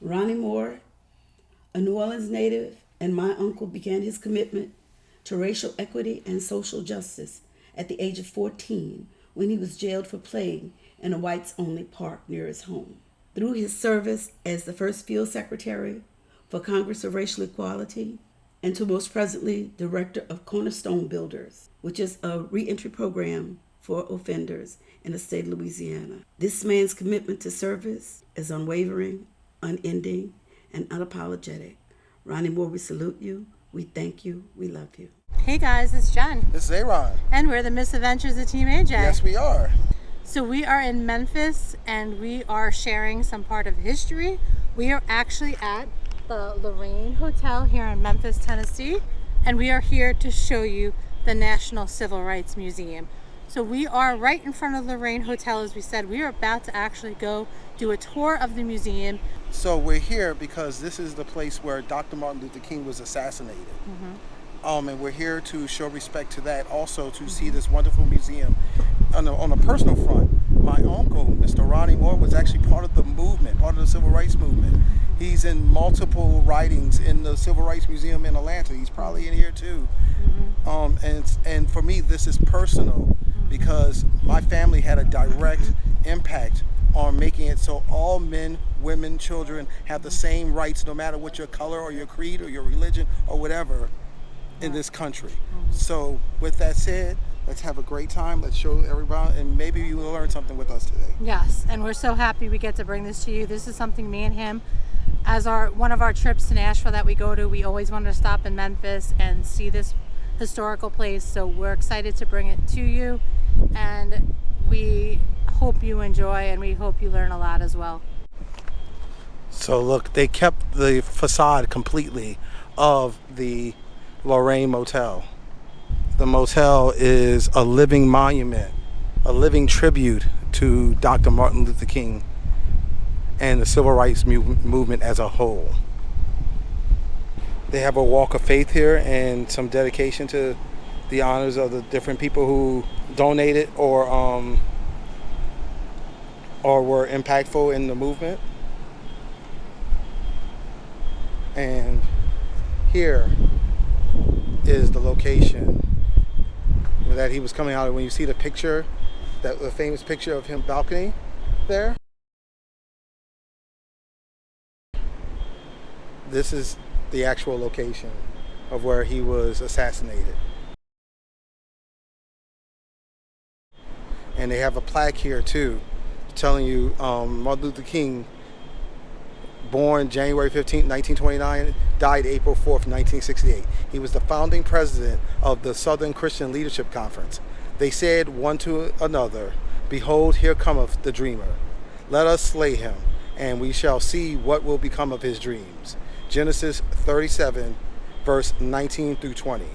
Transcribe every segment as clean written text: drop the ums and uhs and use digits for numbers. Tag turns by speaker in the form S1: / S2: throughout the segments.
S1: Ronnie Moore, a New Orleans native, and my uncle began his commitment to racial equity and social justice at the age of 14 when he was jailed for playing in a whites-only park near his home. Through his service as the first field secretary for Congress of Racial Equality, and to most presently director of Cornerstone Builders, which is a reentry program for offenders in the state of Louisiana. This man's commitment to service is unwavering, unending, and unapologetic. Ronnie Moore, we salute you, we thank you, we love you.
S2: Hey guys, it's Jen.
S3: This is Aaron.
S2: And we're the Misadventures of Team AJ.
S3: Yes, we are.
S2: So we are in Memphis and we are sharing some part of history. We are actually at the Lorraine Hotel here in Memphis, Tennessee, and we are here to show you the National Civil Rights Museum. So we are right in front of the Lorraine Hotel. As we said, we are about to actually go do a tour of the museum.
S3: So we're here because this is the place where Dr. Martin Luther King was assassinated. And we're here to show respect to that, also to see this wonderful museum. On a personal front, my uncle, Mr. Ronnie Moore, was actually part of the movement, part of the Civil Rights Movement. He's in multiple writings in the Civil Rights Museum in Atlanta. He's probably in here too. And for me, this is personal because my family had a direct impact on making it so all men, women, children have the same rights, no matter what your color or your creed or your religion or whatever in this country. So with that said, let's have a great time. Let's show everybody, and maybe you will learn something with us today.
S2: Yes, and we're so happy we get to bring this to you. This is something me and him, as one of our trips to Nashville that we go to, we always wanted to stop in Memphis and see this historical place. So we're excited to bring it to you, and we hope you enjoy, and we hope you learn a lot as well.
S3: So look, they kept the facade completely of the Lorraine Motel. The motel is a living monument, a living tribute to Dr. Martin Luther King and the civil rights movement as a whole. They have a walk of faith here and some dedication to the honors of the different people who donated or were impactful in the movement. And here is the location that he was coming out of. When you see the picture, the famous picture of him balcony there, this is the actual location of where he was assassinated. And they have a plaque here too, telling you Martin Luther King, born January 15, 1929, died April 4th, 1968. He was the founding president of the Southern Christian Leadership Conference. They said one to another, "Behold, here cometh the dreamer. Let us slay him, and we shall see what will become of his dreams." Genesis 37, verse 19 through 20.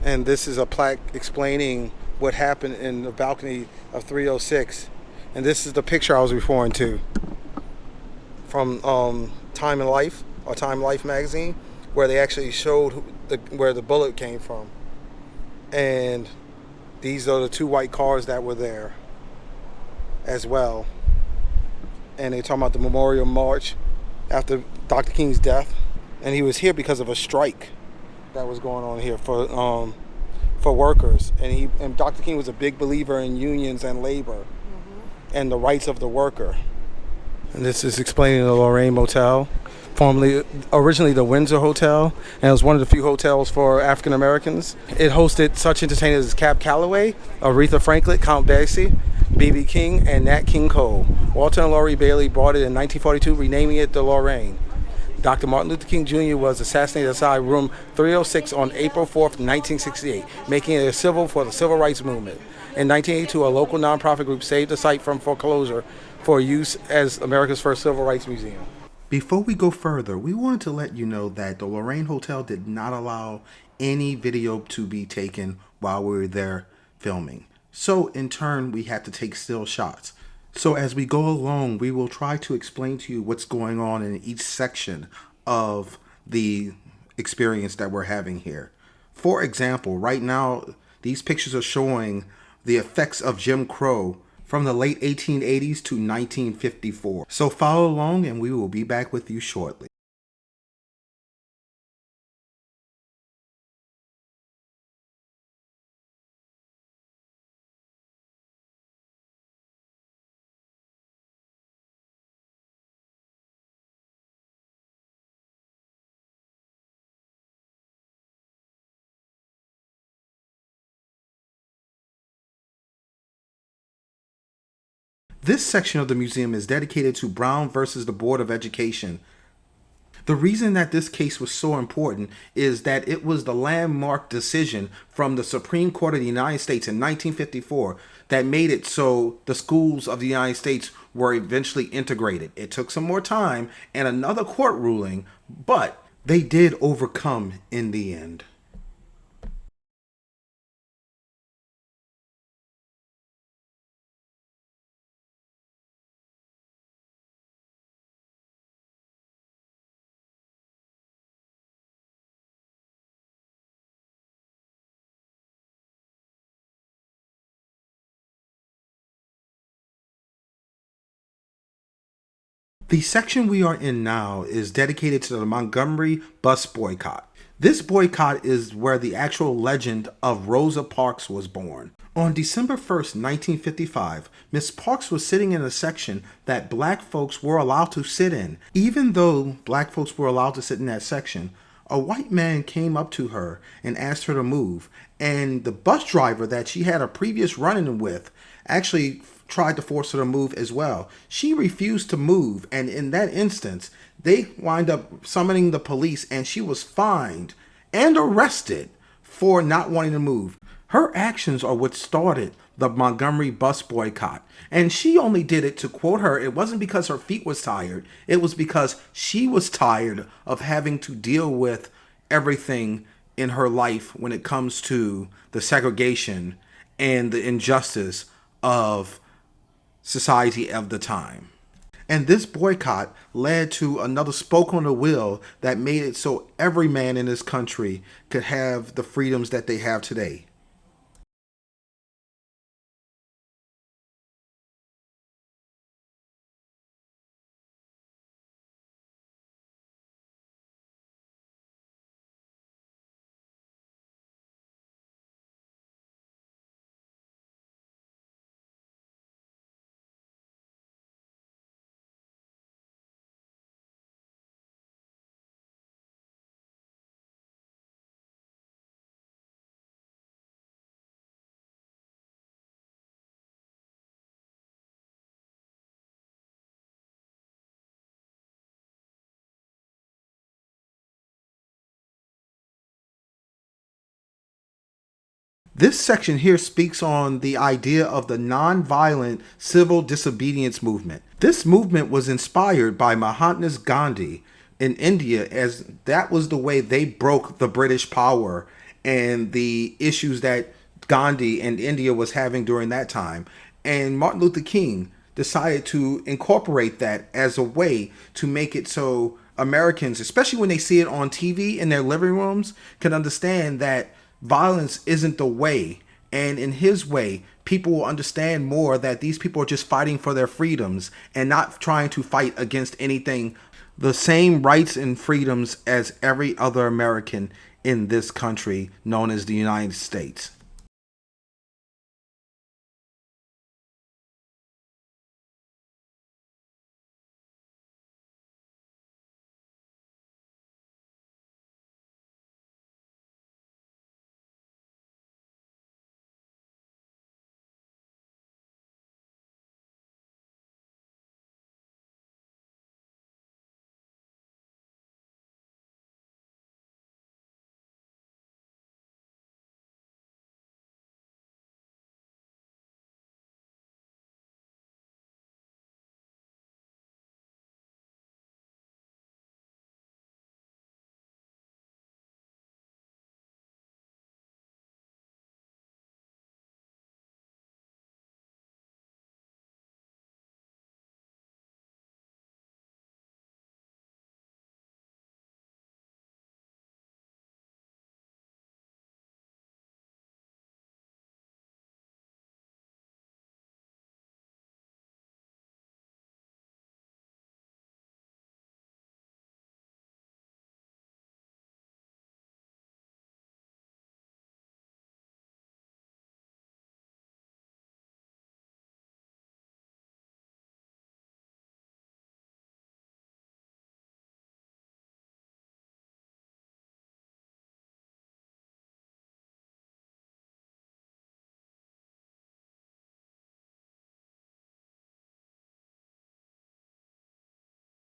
S3: And this is a plaque explaining what happened in the balcony of 306. And this is the picture I was referring to from Time and Life, or Time Life magazine, where they actually showed where the bullet came from. And these are the two white cars that were there as well. And they're talking about the memorial march after Dr. King's death. And he was here because of a strike that was going on here for workers. And Dr. King was a big believer in unions and labor and the rights of the worker. And this is explaining the Lorraine Motel, originally the Windsor Hotel, and it was one of the few hotels for African Americans. It hosted such entertainers as Cab Calloway, Aretha Franklin, Count Basie, B.B. King, and Nat King Cole. Walter and Laurie Bailey bought it in 1942, renaming it the Lorraine. Dr. Martin Luther King Jr. was assassinated outside room 306 on April 4th, 1968, making it a symbol for the civil rights movement. In 1982, a local nonprofit group saved the site from foreclosure for use as America's first civil rights museum.
S4: Before we go further, we wanted to let you know that the Lorraine Hotel did not allow any video to be taken while we were there filming. So in turn, we had to take still shots. So as we go along, we will try to explain to you what's going on in each section of the experience that we're having here. For example, right now, these pictures are showing the effects of Jim Crow from the late 1880s to 1954. So follow along and we will be back with you shortly. This section of the museum is dedicated to Brown versus the Board of Education. The reason that this case was so important is that it was the landmark decision from the Supreme Court of the United States in 1954 that made it so the schools of the United States were eventually integrated. It took some more time and another court ruling, but they did overcome in the end. The section we are in now is dedicated to the Montgomery Bus Boycott. This boycott is where the actual legend of Rosa Parks was born. On December 1st, 1955, Miss Parks was sitting in a section that black folks were allowed to sit in. Even though black folks were allowed to sit in that section, a white man came up to her and asked her to move, and the bus driver that she had a previous run-in with actually tried to force her to move as well. She refused to move, and in that instance, they wind up summoning the police, and she was fined and arrested for not wanting to move. Her actions are what started the Montgomery Bus Boycott. And she only did it, to quote her, it wasn't because her feet was tired. It was because she was tired of having to deal with everything in her life when it comes to the segregation and the injustice of society of the time. And this boycott led to another spoke on the wheel that made it so every man in this country could have the freedoms that they have today. This section here speaks on the idea of the nonviolent civil disobedience movement. This movement was inspired by Mahatma Gandhi in India, as that was the way they broke the British power and the issues that Gandhi and India was having during that time. And Martin Luther King decided to incorporate that as a way to make it so Americans, especially when they see it on TV in their living rooms, can understand that violence isn't the way. And in his way, people will understand more that these people are just fighting for their freedoms and not trying to fight against anything. The same rights and freedoms as every other American in this country known as the United States.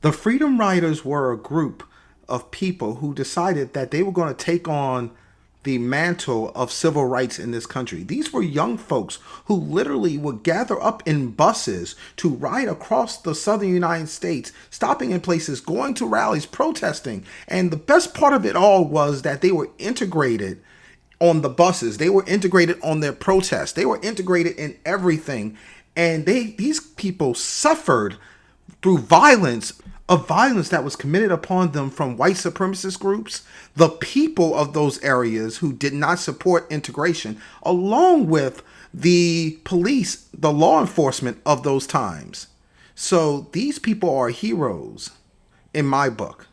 S4: The Freedom Riders were a group of people who decided that they were going to take on the mantle of civil rights in this country. These were young folks who literally would gather up in buses to ride across the southern United States, stopping in places, going to rallies, protesting. And the best part of it all was that they were integrated on the buses. They were integrated on their protests. They were integrated in everything. And these people suffered through violence, of violence that was committed upon them from white supremacist groups, the people of those areas who did not support integration, along with the police, the law enforcement of those times. So these people are heroes in my book.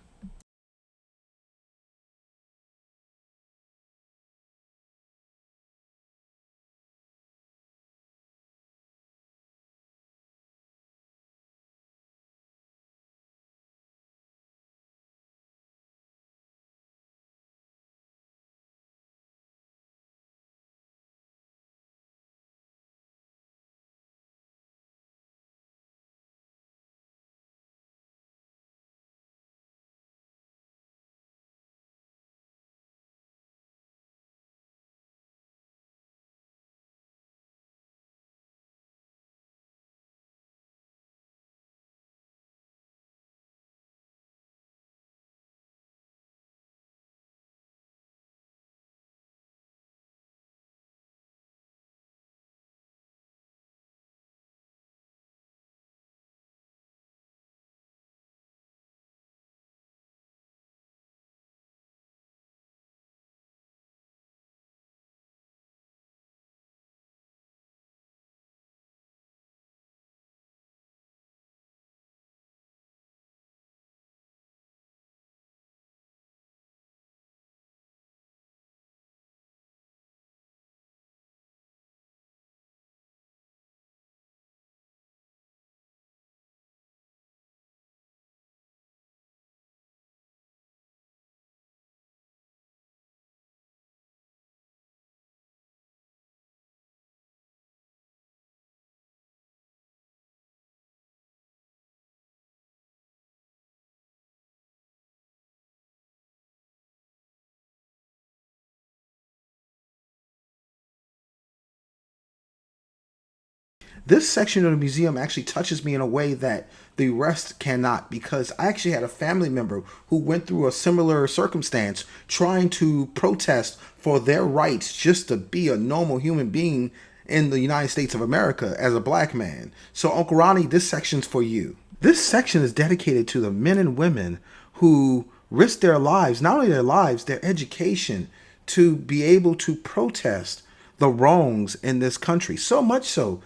S4: This section of the museum actually touches me in a way that the rest cannot, because I actually had a family member who went through a similar circumstance trying to protest for their rights just to be a normal human being in the United States of America as a black man. So Uncle Ronnie, this section's for you. This section is dedicated to the men and women who risked their lives, not only their lives, their education, to be able to protest the wrongs in this country. So much so,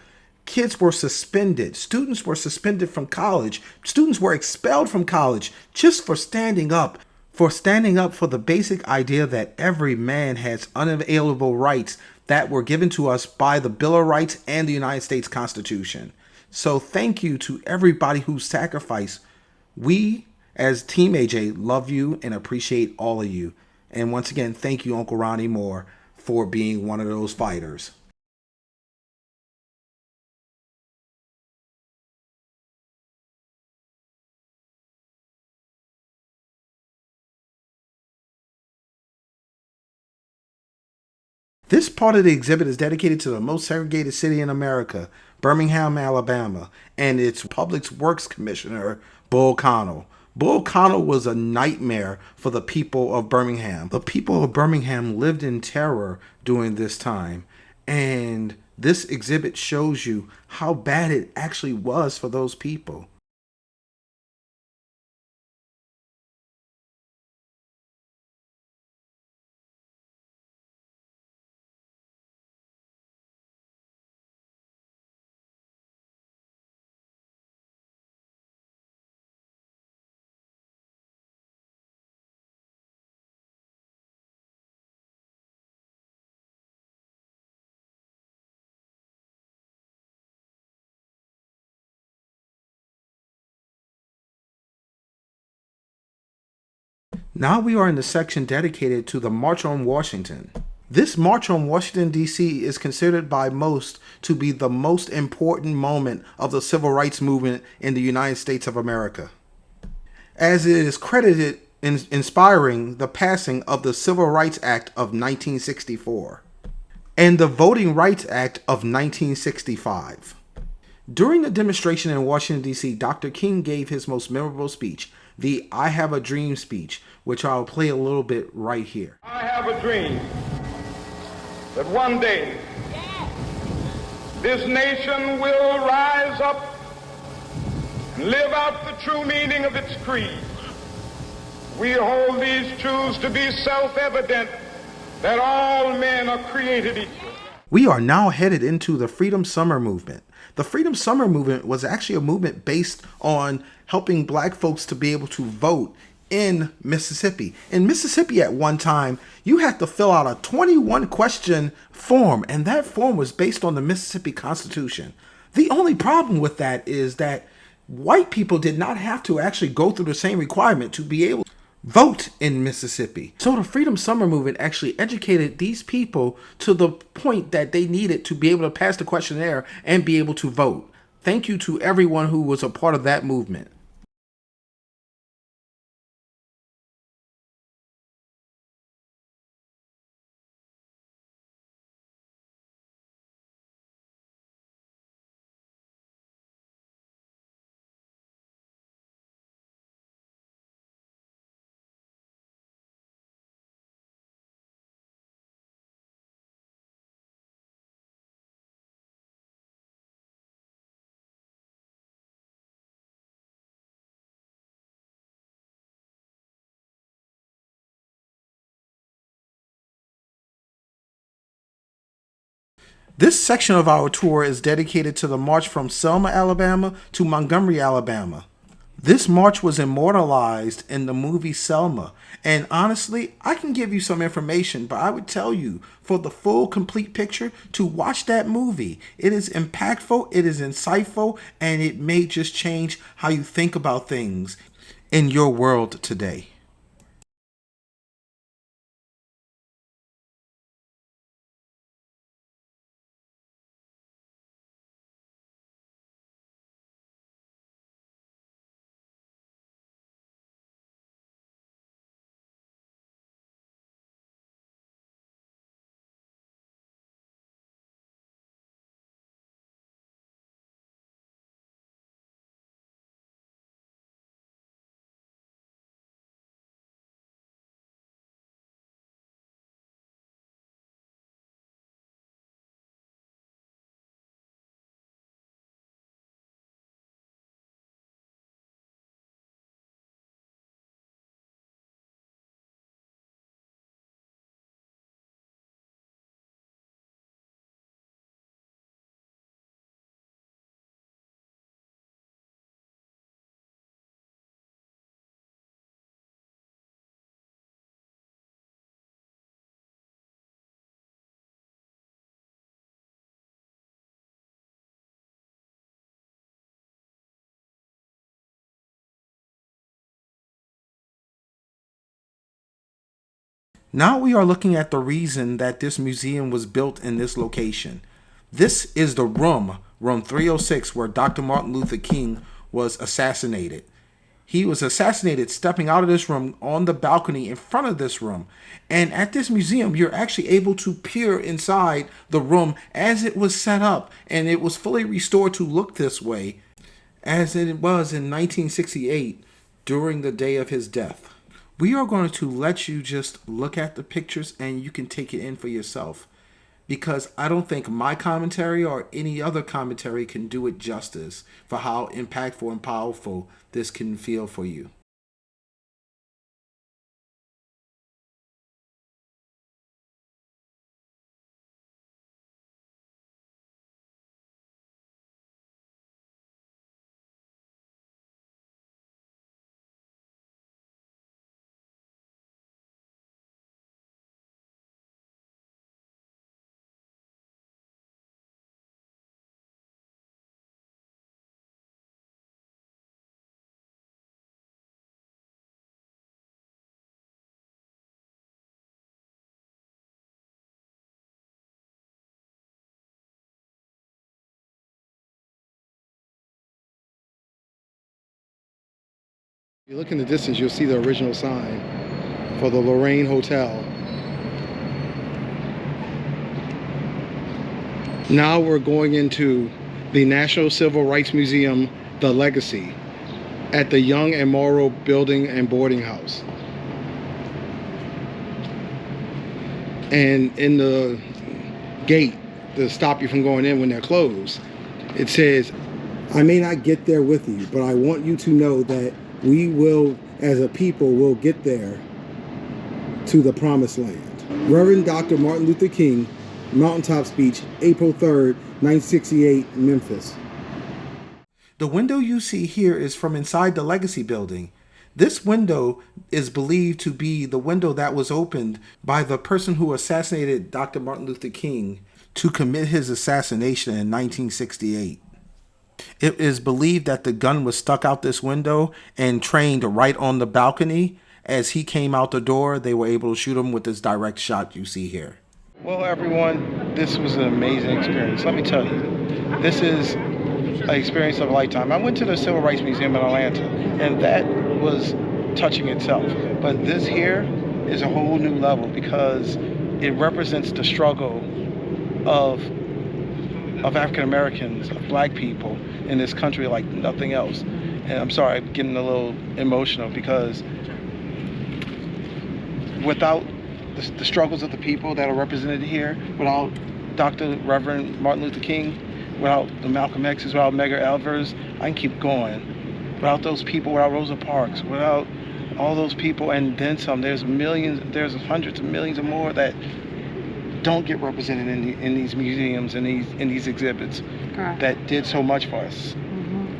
S4: kids were suspended. Students were suspended from college. Students were expelled from college just for standing up for the basic idea that every man has unalienable rights that were given to us by the Bill of Rights and the United States Constitution. So thank you to everybody who sacrificed. We, as Team AJ, love you and appreciate all of you. And once again, thank you, Uncle Ronnie Moore, for being one of those fighters. This part of the exhibit is dedicated to the most segregated city in America, Birmingham, Alabama, and its Public Works Commissioner, Bull Connell. Bull Connell was a nightmare for the people of Birmingham. The people of Birmingham lived in terror during this time, and this exhibit shows you how bad it actually was for those people. Now we are in the section dedicated to the March on Washington. This March on Washington, D.C. is considered by most to be the most important moment of the civil rights movement in the United States of America. as it is credited in inspiring the passing of the Civil Rights Act of 1964 and the Voting Rights Act of 1965. During the demonstration in Washington, D.C., Dr. King gave his most memorable speech, the I Have a Dream speech, which I'll play a little bit right here.
S5: I have a dream that one day this nation will rise up and live out the true meaning of its creed. We hold these truths to be self-evident, that all men are created equal.
S4: We are now headed into the Freedom Summer movement. The Freedom Summer movement was actually a movement based on helping black folks to be able to vote in Mississippi. In Mississippi at one time, you had to fill out a 21 question form, and that form was based on the Mississippi Constitution. The only problem with that is that white people did not have to actually go through the same requirement to be able to vote in Mississippi. So the Freedom Summer movement actually educated these people to the point that they needed to be able to pass the questionnaire and be able to vote. Thank you to everyone who was a part of that movement. This section of our tour is dedicated to the march from Selma, Alabama to Montgomery, Alabama. This march was immortalized in the movie Selma, and honestly, I can give you some information, but I would tell you for the full complete picture to watch that movie. It is impactful, it is insightful, and it may just change how you think about things in your world today. Now we are looking at the reason that this museum was built in this location. This is the room 306, where Dr. Martin Luther King was assassinated. He was assassinated stepping out of this room on the balcony in front of this room. And at this museum, you're actually able to peer inside the room as it was set up, and it was fully restored to look this way as it was in 1968 during the day of his death. We are going to let you just look at the pictures and you can take it in for yourself, because I don't think my commentary or any other commentary can do it justice for how impactful and powerful this can feel for you.
S3: You look in the distance, you'll see the original sign for the Lorraine Hotel. Now we're going into the National Civil Rights Museum, The Legacy, at the Young and Morrow Building and Boarding House. And in the gate to stop you from going in when they're closed, it says, "I may not get there with you, but I want you to know that we will, as a people, will get there to the promised land." Reverend Dr. Martin Luther King, Mountaintop Speech, April 3rd, 1968, Memphis.
S4: The window you see here is from inside the Legacy building. This window is believed to be the window that was opened by the person who assassinated Dr. Martin Luther King to commit his assassination in 1968. It is believed that the gun was stuck out this window and trained right on the balcony. As he came out the door, they were able to shoot him with this direct shot you see here. Well, everyone, this was an amazing experience. Let me tell you, this is an experience of a lifetime. I went to the Civil Rights Museum in Atlanta, and that was touching itself. But this here is a whole new level because it represents the struggle of African Americans, of black people in this country like nothing else. And I'm sorry, I'm getting a little emotional because without the struggles of the people that are represented here, without Dr. Reverend Martin Luther King, without the Malcolm X's, without Medgar Evers, I can keep going. Without those people, without Rosa Parks, without all those people and then some, there's millions, there's hundreds of millions of more that don't get represented in these museums and in these exhibits.
S2: Correct.
S4: That did so much for us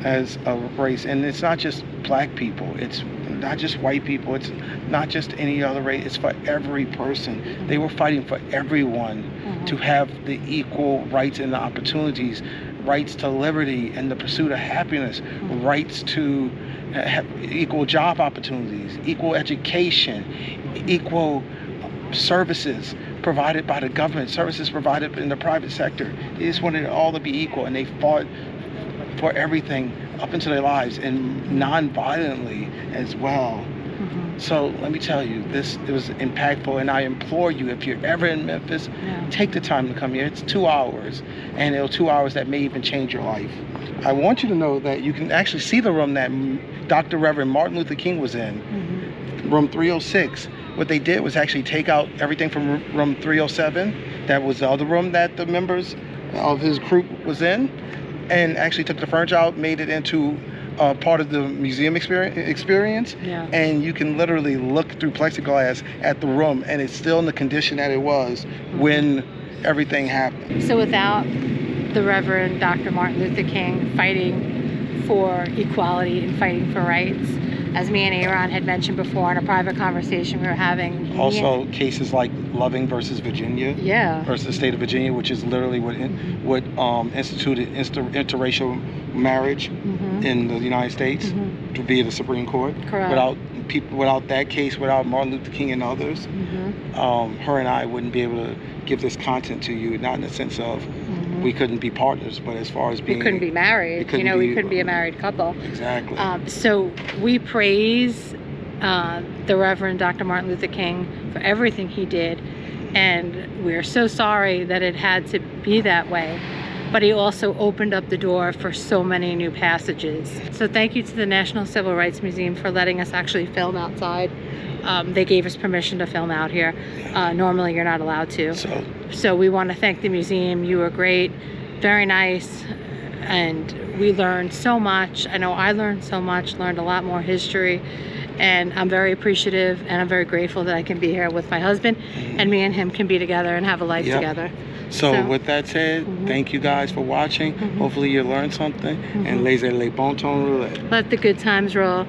S4: as a race. And it's not just black people, it's not just white people, it's not just any other race, it's for every person. They were fighting for everyone to have the equal rights and the opportunities, rights to liberty and the pursuit of happiness, rights to have equal job opportunities, equal education, equal services provided by the government, services provided in the private sector. They just wanted it all to be equal, and they fought for everything up into their lives, and non-violently as well. So let me tell you, it was impactful, and I implore you, if you're ever in Memphis, take the time to come here. It's 2 hours, and it'll 2 hours that may even change your life. I want you to know that you can actually see the room that Dr. Reverend Martin Luther King was in, room 306. What they did was actually take out everything from room 307. That was the other room that the members of his group was in, and actually took the furniture out, made it into part of the museum experience. And you can literally look through plexiglass at the room, and it's still in the condition that it was when everything happened.
S2: So without the Reverend Dr. Martin Luther King fighting for equality and fighting for rights, as me and Aaron had mentioned before in a private conversation we were having.
S3: Also, cases like Loving versus Virginia, versus the state of Virginia, which is literally what instituted interracial marriage in the United States via the Supreme Court.
S2: Correct.
S3: Without that case, without Martin Luther King and others, her and I wouldn't be able to give this content to you, not in the sense of we couldn't be partners, but as far as being...
S2: We couldn't be married. We couldn't be a married couple.
S3: Exactly.
S2: So we praise the Reverend Dr. Martin Luther King for everything he did, and we're so sorry that it had to be that way. But he also opened up the door for so many new passages. So thank you to the National Civil Rights Museum for letting us actually film outside. They gave us permission to film out here. Normally you're not allowed to. So we want to thank the museum. You were great, very nice, and we learned so much. I know I learned so much, learned a lot more history, and I'm very appreciative and I'm very grateful that I can be here with my husband, and me and him can be together and have a life together.
S3: So with that said, thank you guys for watching. Hopefully you learned something, and laissez les bon temps rouler.
S2: Let the good times roll.